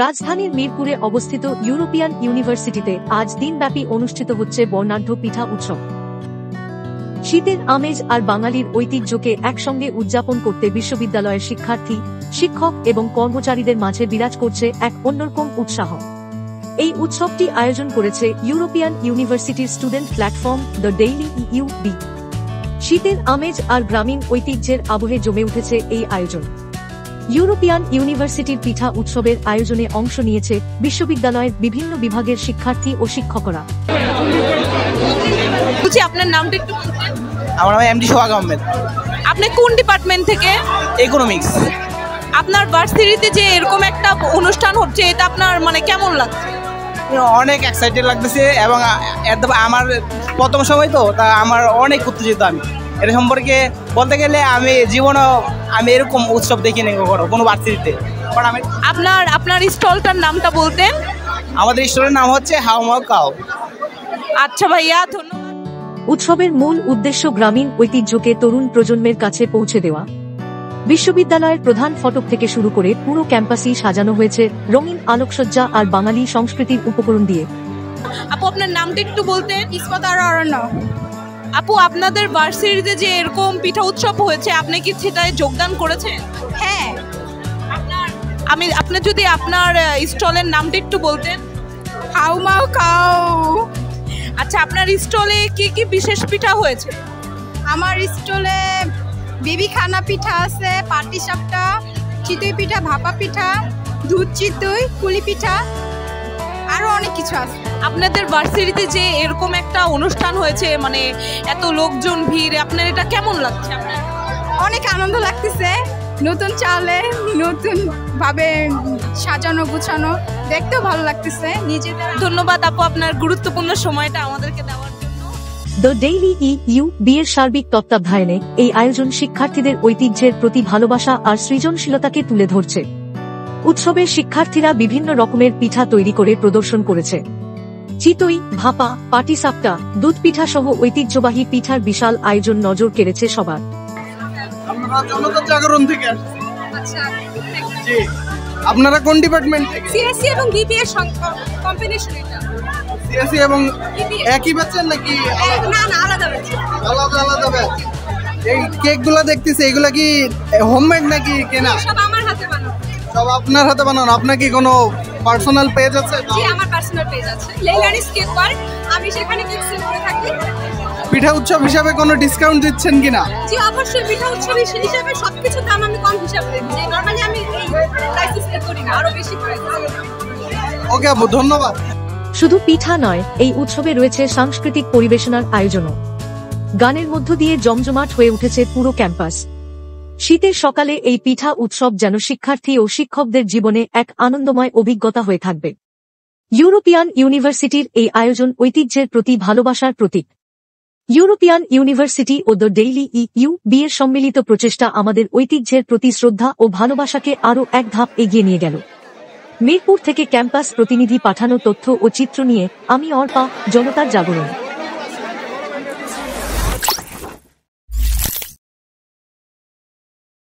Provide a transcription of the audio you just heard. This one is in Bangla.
রাজধানীর মিরপুরে অবস্থিত ইউরোপিয়ান ইউনিভার্সিটিতে আজ দিনব্যাপী অনুষ্ঠিত হচ্ছে বর্ণাঢ্য পিঠা উৎসব। শীতের আমেজ আর বাঙালির ঐতিহ্যকে একসঙ্গে উদযাপন করতে বিশ্ববিদ্যালয়ের শিক্ষার্থী, শিক্ষক এবং কর্মচারীদের মাঝে বিরাজ করছে এক অন্যরকম উৎসাহ। এই উৎসবটি আয়োজন করেছে ইউরোপিয়ান ইউনিভার্সিটির student platform the daily UB. শীতের আমেজ আর গ্রামীণ ঐতিহ্যের আবহে জমে উঠেছে এই আয়োজন। ইউরোপিয়ান ইউনিভার্সিটির পিঠা উৎসবের আয়োজনে অংশ নিয়েছে বিশ্ববিদ্যালয়ের বিভিন্ন বিভাগের শিক্ষার্থী ও শিক্ষকরা। আপনার নামটা একটু বলবেন? আমার নাম এমডি সোহাগ আহমেদ। আপনি কোন ডিপার্টমেন্ট থেকে? ইকোনমিক্স। আপনার ভার্সিটিতে যে এরকম একটা অনুষ্ঠান হচ্ছে, এটা আপনার মানে কেমন লাগছে? অনেক এক্সাইটেড লাগতেছে এবং আমার প্রথম সময় তো তা আমার অনেক উত্তেজিত। আমি এটা সম্পর্কে বলতে গেলে আমি জীবনও এরকম উৎসব দেখিনি কখনো কোনো ভার্সিটিতে। আপনার স্টলটার নামটা বলতেন? আমাদের স্টলের নাম হচ্ছে হাউ মাউ কাউ। আচ্ছা ভাইয়া, ধন্যবাদ। উৎসবের মূল উদ্দেশ্য গ্রামীণ ঐতিহ্যকে তরুণ প্রজন্মের কাছে পৌঁছে দেওয়া। বিশ্ববিদ্যালয়ের প্রধান ফটক থেকে শুরু করে পুরো ক্যাম্পাসই সাজানো হয়েছে রঙিন আলোকসজ্জা আর বাঙালি সংস্কৃতির উপকরণ দিয়ে। আপু, আপনার নামটা একটু বলতেন? আপু, আপনাদের ভার্সিটিতে যে এরকম পিঠা উৎসব হয়েছে, আপনি কি সেটায় যোগদান করেছেন? হ্যাঁ। আপনি যদি আপনার স্টলের নামটা একটু বলতেন? হাউ মাউ কাউ। আচ্ছা, আপনার স্টলে কি কি বিশেষ পিঠা হয়েছে? আমার স্টলে বেবি খানা পিঠা আছে, পাটিসাপটা, চিতই পিঠা, ভাপা পিঠা, দুধ চিতই, কুলি পিঠা, আরো অনেক কিছু আছে। আপনাদের ভার্সিটিতে যে এরকম একটা অনুষ্ঠান হয়েছে, মানে এত লোকজন ভিড়, আপনার এটা কেমন লাগছে? আপনার অনেক আনন্দ লাগতেছে। নতুন চালে নতুন ভাবে সাজানো গুছানো, দেখতেও ভালো লাগতেছে নিজেদের। ধন্যবাদ আপু, আপনার গুরুত্বপূর্ণ সময়টা আমাদেরকে দেওয়ার জন্য। দ্য ডেইলি ইউবি এর সার্বিক তত্ত্বাবধানে এই আয়োজন শিক্ষার্থীদের ঐতিহ্যের প্রতি ভালোবাসা আর সৃজনশীলতাকে তুলে ধরছে। উৎসবে শিক্ষার্থীরা বিভিন্ন রকমের পিঠা তৈরি করে প্রদর্শন করেছে। চিতই, ভাপা, পাটিসাপটা, দুধ পিঠা সহ ঐতিহ্যবাহী পিঠার বিশাল আয়োজন নজর কেড়েছে সবার। জাগরণ থেকে জি। আপনারা কোন ডিপার্টমেন্ট থেকে? সিএসসি এবং বিবি এর কম্বিনেশন। এটা সিএসসি এবং একই ব্যাচের নাকি? না না, আলাদা ব্যাচ। আলাদা আলাদা ব্যাচ। এই কেকগুলো দেখতেছি, এগুলা কি হোমমেড নাকি কেনা? সব আমার হাতে বানানো। সব আপনার হাতে বানানো? আপনার কি কোনো পার্সোনাল পেজ আছে? জি, আমার পার্সোনাল পেজ আছে, লেইলানিস কেক ওয়ার্ল্ড। আমি সেখানে কেক সেল করে থাকি। পিঠা উৎসব হিসাবে কোনো ডিসকাউন্ট দিচ্ছেন কিনা? জি অবশ্যই, পিঠা উৎসব হিসাবে সবকিছু দাম আমি কম হিসাবে দিচ্ছি। নরমালি আমি এই প্রাইসে সেল করি না, আরো বেশি প্রাইস। ওকে আপু, ধন্যবাদ। শুধু পিঠা নয়, এই উৎসবে রয়েছে সাংস্কৃতিক পরিবেশনার আয়োজনও। গানের মধ্য দিয়ে জমজমাট হয়ে উঠেছে পুরো ক্যাম্পাস। শীতের সকালে এই পিঠা উৎসব যেন শিক্ষার্থী ও শিক্ষকদের জীবনে এক আনন্দময় অভিজ্ঞতা হয়ে থাকবে। ইউরোপিয়ান ইউনিভার্সিটির এই আয়োজন ঐতিহ্যের প্রতি ভালোবাসার প্রতীক। ইউরোপিয়ান ইউনিভার্সিটি ও দ্য ডেইলি ইউবি এর সম্মিলিত প্রচেষ্টা আমাদের ঐতিহ্যের প্রতি শ্রদ্ধা ও ভালোবাসাকে আরও এক ধাপ এগিয়ে নিয়ে গেল। মিরপুর থেকে ক্যাম্পাস প্রতিনিধি পাঠানো তথ্য ও চিত্র নিয়ে আমি অর্পা, জনতার জাগরণ।